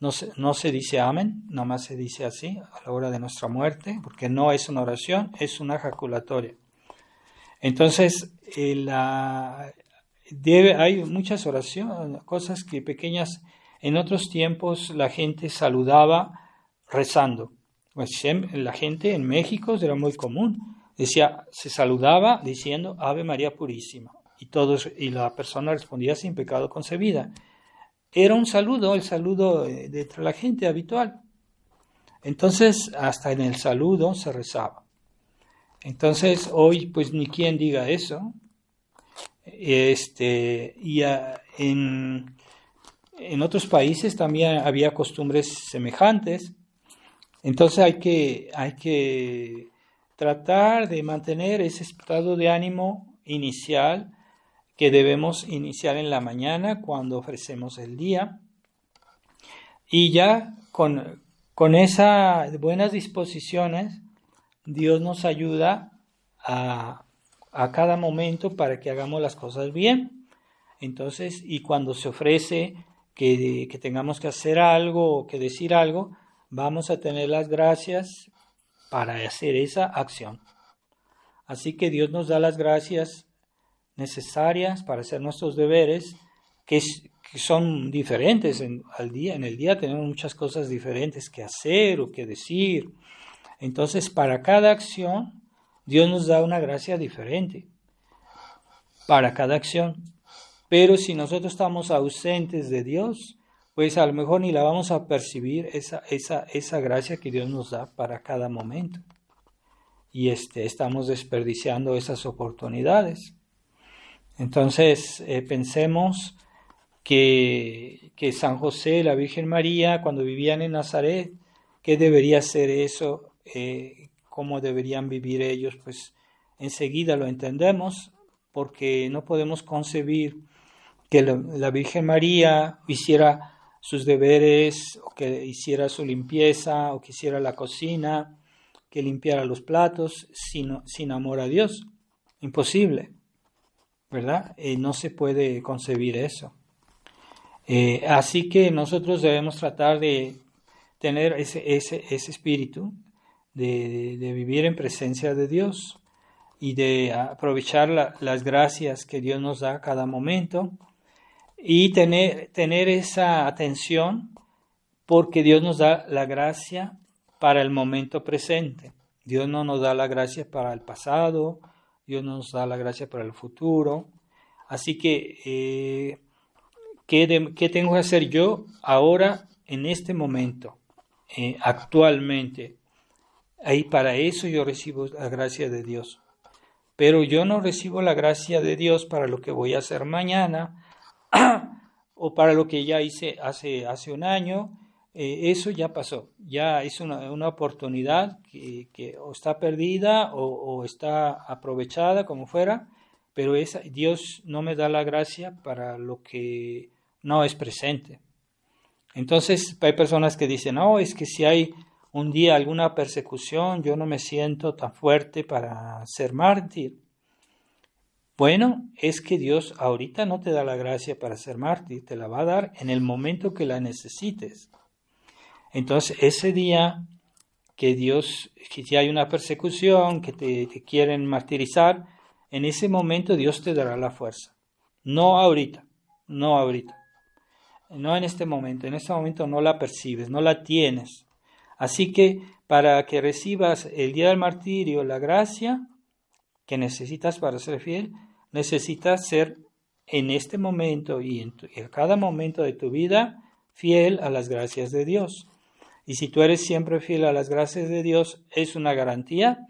No se dice amén, nomás se dice así, a la hora de nuestra muerte, porque no es una oración, es una jaculatoria. Entonces, hay muchas oraciones, cosas que pequeñas. En otros tiempos la gente saludaba rezando. Pues la gente en México era muy común. Se saludaba diciendo Ave María Purísima. Y la persona respondía sin pecado concebida. Era un saludo, el saludo de entre la gente habitual. Entonces, hasta en el saludo se rezaba. Entonces, hoy, pues, ni quien diga eso. En otros países también había costumbres semejantes. Entonces, hay que tratar de mantener ese estado de ánimo inicial que debemos iniciar en la mañana cuando ofrecemos el día. Y ya con esas buenas disposiciones, Dios nos ayuda a cada momento para que hagamos las cosas bien. Entonces, y cuando se ofrece que tengamos que hacer algo o que decir algo, vamos a tener las gracias para hacer esa acción. Así que Dios nos da las gracias necesarias para hacer nuestros deberes, que son diferentes en el día tenemos muchas cosas diferentes que hacer o que decir. Entonces, para cada acción, Dios nos da una gracia diferente para cada acción. Pero si nosotros estamos ausentes de Dios, pues a lo mejor ni la vamos a percibir esa gracia que Dios nos da para cada momento. Y estamos desperdiciando esas oportunidades. Entonces, pensemos que San José, la Virgen María, cuando vivían en Nazaret, ¿qué debería ser eso? ¿Cómo deberían vivir ellos? Pues enseguida lo entendemos, porque no podemos concebir que la Virgen María hiciera sus deberes, o que hiciera su limpieza, o que hiciera la cocina, que limpiara los platos, sin amor a Dios. Imposible, ¿verdad? No se puede concebir eso. Así que nosotros debemos tratar de tener ese espíritu de vivir en presencia de Dios y de aprovechar las gracias que Dios nos da a cada momento y tener esa atención porque Dios nos da la gracia para el momento presente. Dios no nos da la gracia para el pasado, Dios nos da la gracia para el futuro. Así que, ¿qué tengo que hacer yo ahora, en este momento, actualmente? Ahí para eso yo recibo la gracia de Dios. Pero yo no recibo la gracia de Dios para lo que voy a hacer mañana o para lo que ya hice hace un año. Eso ya pasó. Ya es una oportunidad que o está perdida o está aprovechada, como fuera. Pero Dios no me da la gracia para lo que no es presente. Entonces hay personas que dicen, no, es que si hay un día alguna persecución, yo no me siento tan fuerte para ser mártir. Bueno, es que Dios ahorita no te da la gracia para ser mártir, te la va a dar en el momento que la necesites. Entonces ese día que si hay una persecución, que te quieren martirizar, en ese momento Dios te dará la fuerza. No ahorita. No en este momento no la percibes, no la tienes. Así que para que recibas el día del martirio la gracia que necesitas para ser fiel, necesitas ser en este momento y en cada momento de tu vida fiel a las gracias de Dios. Y si tú eres siempre fiel a las gracias de Dios, es una garantía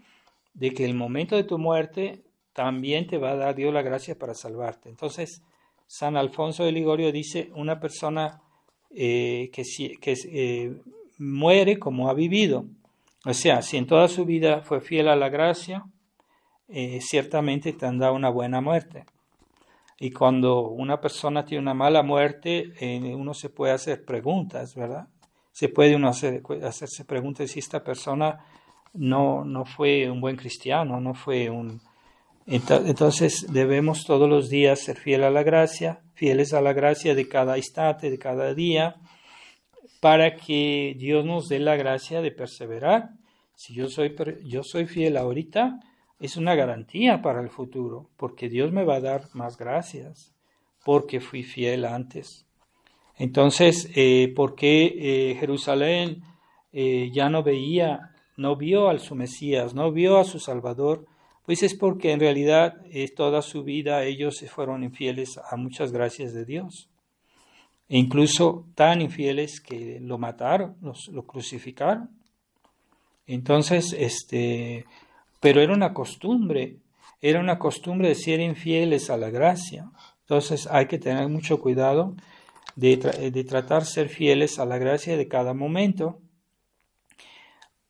de que el momento de tu muerte también te va a dar Dios la gracia para salvarte. Entonces, San Alfonso de Ligorio dice, una persona que muere como ha vivido. O sea, si en toda su vida fue fiel a la gracia, ciertamente tendrá una buena muerte. Y cuando una persona tiene una mala muerte, uno se puede hacer preguntas, ¿verdad? Se puede uno hacerse preguntas si esta persona no fue un buen cristiano, no fue un... Entonces debemos todos los días ser fieles a la gracia de cada instante, de cada día, para que Dios nos dé la gracia de perseverar. Si yo soy fiel ahorita, es una garantía para el futuro, porque Dios me va a dar más gracias, porque fui fiel antes. Entonces, ¿por qué Jerusalén ya no vio a su Mesías, no vio a su Salvador? Pues es porque en realidad toda su vida ellos se fueron infieles a muchas gracias de Dios. E incluso tan infieles que lo mataron, lo crucificaron. Entonces, pero era una costumbre de ser infieles a la gracia. Entonces hay que tener mucho cuidado de tratar de ser fieles a la gracia de cada momento.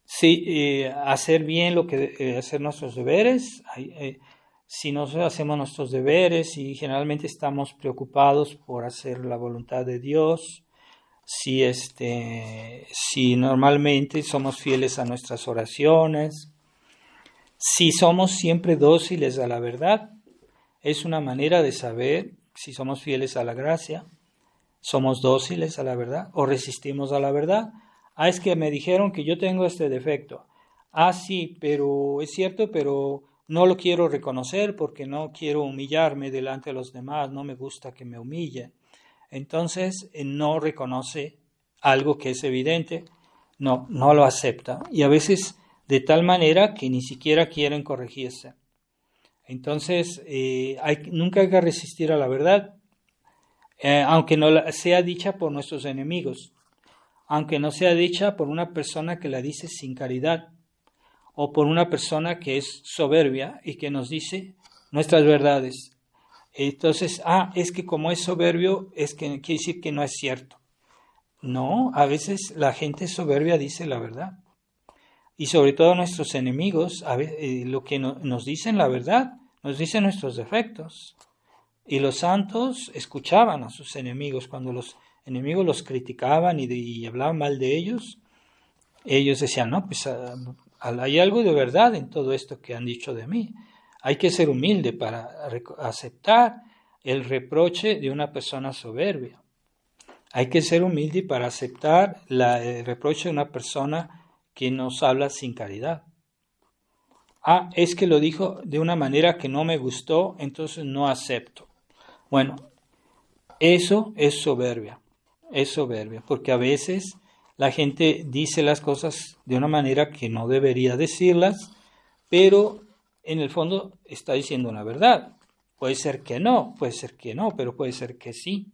Sí, hacer bien hacer nuestros deberes. Si nosotros hacemos nuestros deberes y generalmente estamos preocupados por hacer la voluntad de Dios, si normalmente somos fieles a nuestras oraciones, si somos siempre dóciles a la verdad, es una manera de saber si somos fieles a la gracia, somos dóciles a la verdad o resistimos a la verdad. Es que me dijeron que yo tengo este defecto. Sí, pero es cierto, pero no lo quiero reconocer porque no quiero humillarme delante de los demás, no me gusta que me humillen. Entonces no reconoce algo que es evidente, no lo acepta. Y a veces de tal manera que ni siquiera quieren corregirse. Entonces nunca hay que resistir a la verdad, aunque no sea dicha por nuestros enemigos, aunque no sea dicha por una persona que la dice sin caridad, o por una persona que es soberbia y que nos dice nuestras verdades. Entonces, es que como es soberbio, quiere decir que no es cierto. No, a veces la gente soberbia dice la verdad. Y sobre todo nuestros enemigos, lo que nos dicen la verdad, nos dicen nuestros defectos. Y los santos escuchaban a sus enemigos. Cuando los enemigos los criticaban y hablaban mal de ellos decían, no, pues hay algo de verdad en todo esto que han dicho de mí. Hay que ser humilde para aceptar el reproche de una persona soberbia. Hay que ser humilde para aceptar el reproche de una persona que nos habla sin caridad. Es que lo dijo de una manera que no me gustó, entonces no acepto. Bueno, eso es soberbia, porque a veces la gente dice las cosas de una manera que no debería decirlas, pero en el fondo está diciendo una verdad. Puede ser que no, pero puede ser que sí.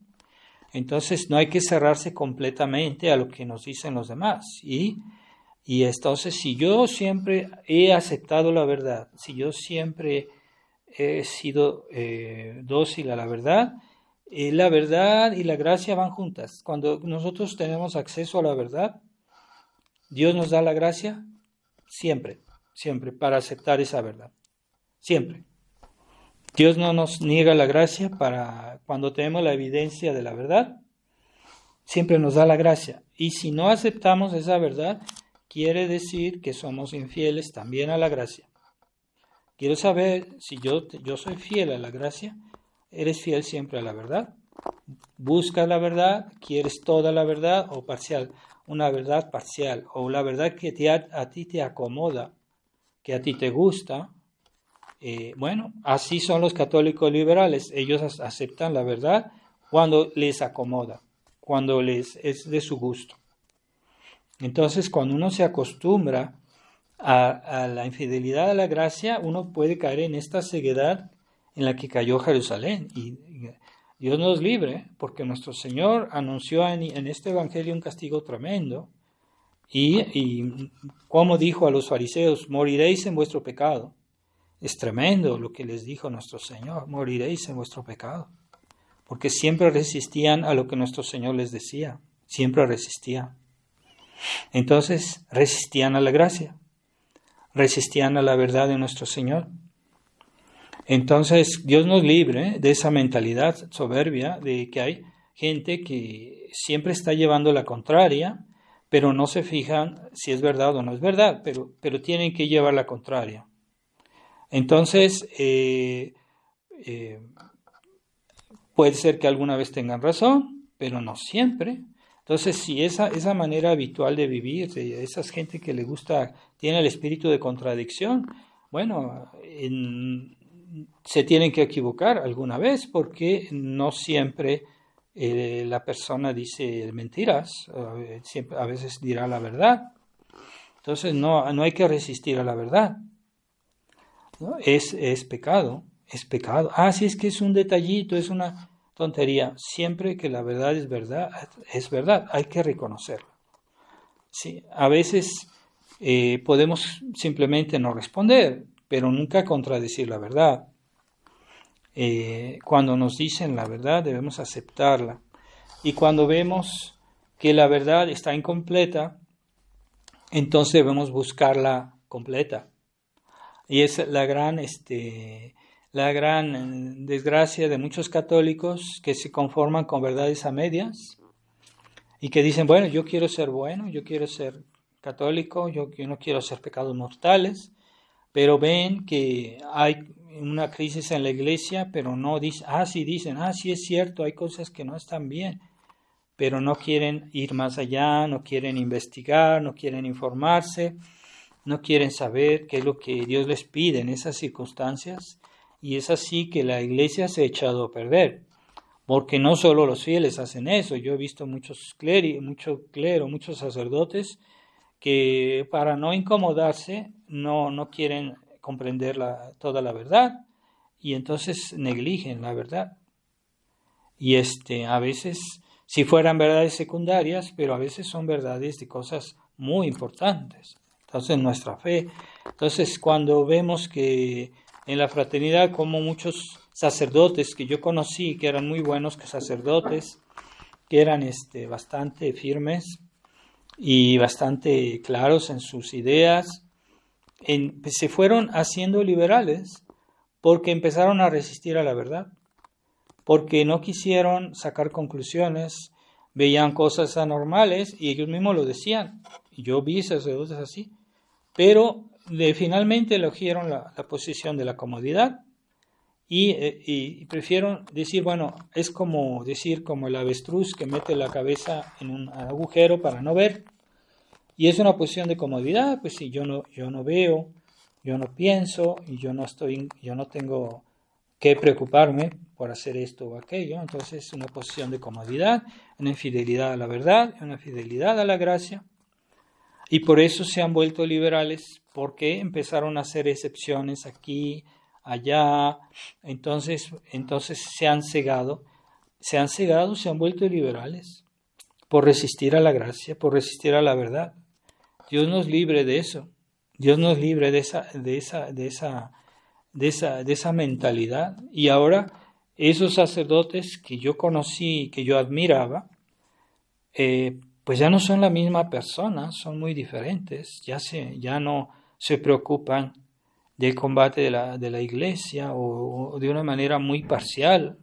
Entonces no hay que cerrarse completamente a lo que nos dicen los demás. Y entonces si yo siempre he aceptado la verdad, si yo siempre he sido dócil a la verdad y la gracia van juntas. Cuando nosotros tenemos acceso a la verdad, Dios nos da la gracia siempre para aceptar esa verdad. Siempre. Dios no nos niega la gracia para cuando tenemos la evidencia de la verdad, siempre nos da la gracia. Y si no aceptamos esa verdad, quiere decir que somos infieles también a la gracia. Quiero saber si yo soy fiel a la gracia, ¿eres fiel siempre a la verdad? ¿Buscas la verdad? ¿Quieres toda la verdad o parcial? Una verdad parcial o la verdad que a ti te acomoda, que a ti te gusta. Bueno, así son los católicos liberales. Ellos aceptan la verdad cuando les acomoda, cuando es de su gusto. Entonces, cuando uno se acostumbra a la infidelidad a la gracia, uno puede caer en esta ceguedad en la que cayó Jerusalén. Y Dios nos libre, porque nuestro Señor anunció en este Evangelio un castigo tremendo. Y como dijo a los fariseos, moriréis en vuestro pecado. Es tremendo lo que les dijo nuestro Señor, moriréis en vuestro pecado. Porque siempre resistían a lo que nuestro Señor les decía, siempre resistían. Entonces resistían a la gracia, resistían a la verdad de nuestro Señor. Entonces Dios nos libre de esa mentalidad soberbia de que hay gente que siempre está llevando la contraria, pero no se fijan si es verdad o no es verdad, pero tienen que llevar la contraria. Entonces, puede ser que alguna vez tengan razón, pero no siempre. Entonces, si esa manera habitual de vivir, de esa gente que le gusta, tiene el espíritu de contradicción, bueno, se tienen que equivocar alguna vez porque no siempre la persona dice mentiras, a veces dirá la verdad. Entonces no hay que resistir a la verdad, ¿no? Es pecado, es pecado. Sí, es que es un detallito, es una tontería. Siempre que la verdad, es verdad, hay que reconocerla. Sí, a veces podemos simplemente no responder, pero nunca contradecir la verdad. Cuando nos dicen la verdad debemos aceptarla. Y cuando vemos que la verdad está incompleta, entonces debemos buscarla completa. Y es la gran desgracia de muchos católicos que se conforman con verdades a medias y que dicen, bueno, yo quiero ser bueno, yo quiero ser católico, yo no quiero hacer pecados mortales, pero ven que hay una crisis en la iglesia, pero no dicen, sí es cierto, hay cosas que no están bien, pero no quieren ir más allá, no quieren investigar, no quieren informarse, no quieren saber qué es lo que Dios les pide en esas circunstancias, y es así que la iglesia se ha echado a perder, porque no solo los fieles hacen eso. Yo he visto muchos muchos sacerdotes que para no incomodarse no quieren comprender toda la verdad y entonces negligen la verdad. Y a veces, si fueran verdades secundarias, pero a veces son verdades de cosas muy importantes. Entonces nuestra fe. Entonces cuando vemos que en la fraternidad como muchos sacerdotes que yo conocí, que eran muy buenos sacerdotes, que eran bastante firmes y bastante claros en sus ideas, se fueron haciendo liberales porque empezaron a resistir a la verdad, porque no quisieron sacar conclusiones, veían cosas anormales y ellos mismos lo decían. Yo vi sacerdotes así, pero finalmente eligieron la posición de la comodidad y prefiero decir, bueno, es como decir como el avestruz que mete la cabeza en un agujero para no ver, y es una posición de comodidad. Pues si yo no veo, yo no pienso y yo no tengo que preocuparme por hacer esto o aquello, entonces es una posición de comodidad, una infidelidad a la verdad, una fidelidad a la gracia. Y por eso se han vuelto liberales, porque empezaron a hacer excepciones aquí, allá, entonces se han cegado, se han vuelto liberales por resistir a la gracia, por resistir a la verdad. Dios nos libre de eso, Dios nos libre de esa mentalidad. Y ahora esos sacerdotes que yo conocí, que yo admiraba, pues ya no son la misma persona, son muy diferentes, ya no se preocupan del combate de la iglesia o de una manera muy parcial.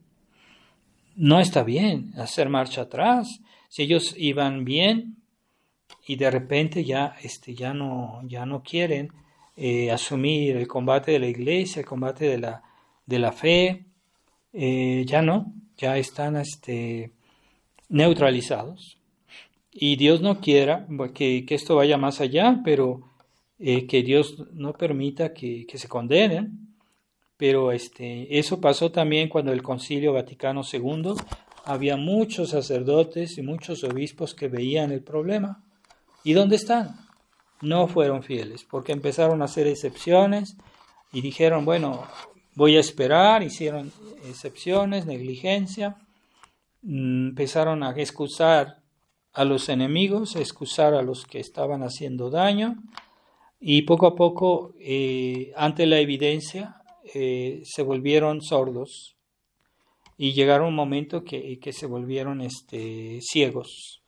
No está bien hacer marcha atrás. Si ellos iban bien y de repente ya no quieren asumir el combate de la iglesia, el combate de la fe, ya están neutralizados. Y Dios no quiera que esto vaya más allá, pero que Dios no permita que se condenen. Pero eso pasó también cuando el Concilio Vaticano II, había muchos sacerdotes y muchos obispos que veían el problema. ¿Y dónde están? No fueron fieles, porque empezaron a hacer excepciones y dijeron, bueno, voy a esperar, hicieron excepciones, negligencia, empezaron a excusar a los enemigos, a excusar a los que estaban haciendo daño, y poco a poco, ante la evidencia, se volvieron sordos y llegaron un momento que se volvieron ciegos.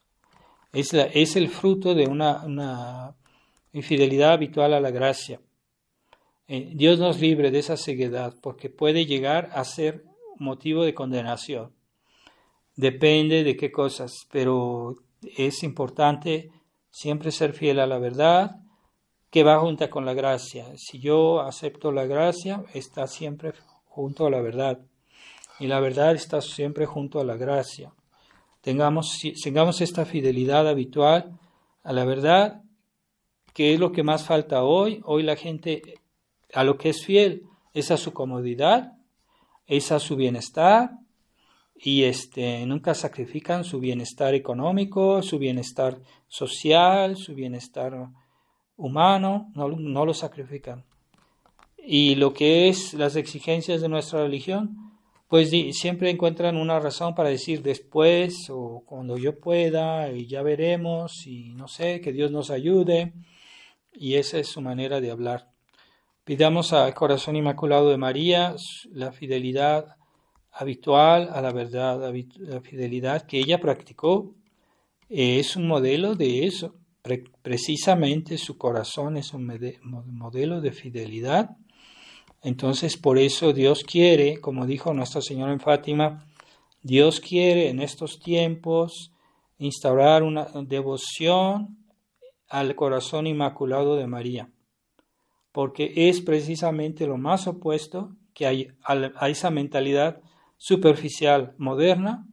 Es el fruto de una infidelidad habitual a la gracia. Dios nos libre de esa ceguedad, porque puede llegar a ser motivo de condenación. Depende de qué cosas, pero es importante siempre ser fiel a la verdad, que va junto con la gracia. Si yo acepto la gracia, está siempre junto a la verdad. Y la verdad está siempre junto a la gracia. Tengamos esta fidelidad habitual a la verdad, que es lo que más falta hoy. Hoy la gente a lo que es fiel es a su comodidad, es a su bienestar, y nunca sacrifican su bienestar económico, su bienestar social, su bienestar humano, no lo sacrifican. Y lo que es las exigencias de nuestra religión, pues siempre encuentran una razón para decir después o cuando yo pueda y ya veremos y no sé, que Dios nos ayude, y esa es su manera de hablar. Pidamos al Corazón Inmaculado de María la fidelidad habitual a la verdad, la fidelidad que ella practicó. Es un modelo de eso. Precisamente su corazón es un modelo de fidelidad. Entonces, por eso Dios quiere, como dijo Nuestra Señora en Fátima, Dios quiere en estos tiempos instaurar una devoción al Corazón Inmaculado de María, porque es precisamente lo más opuesto que hay a esa mentalidad superficial moderna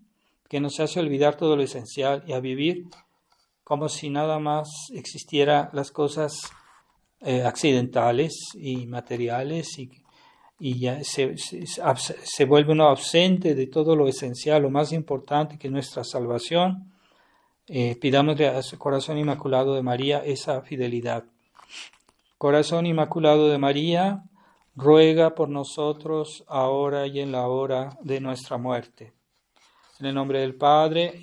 que nos hace olvidar todo lo esencial y a vivir como si nada más existieran las cosas accidentales y materiales, y ya se vuelve uno ausente de todo lo esencial, lo más importante, que es nuestra salvación. Pidámosle a su Corazón Inmaculado de María esa fidelidad. Corazón Inmaculado de María, ruega por nosotros ahora y en la hora de nuestra muerte. En el nombre del Padre,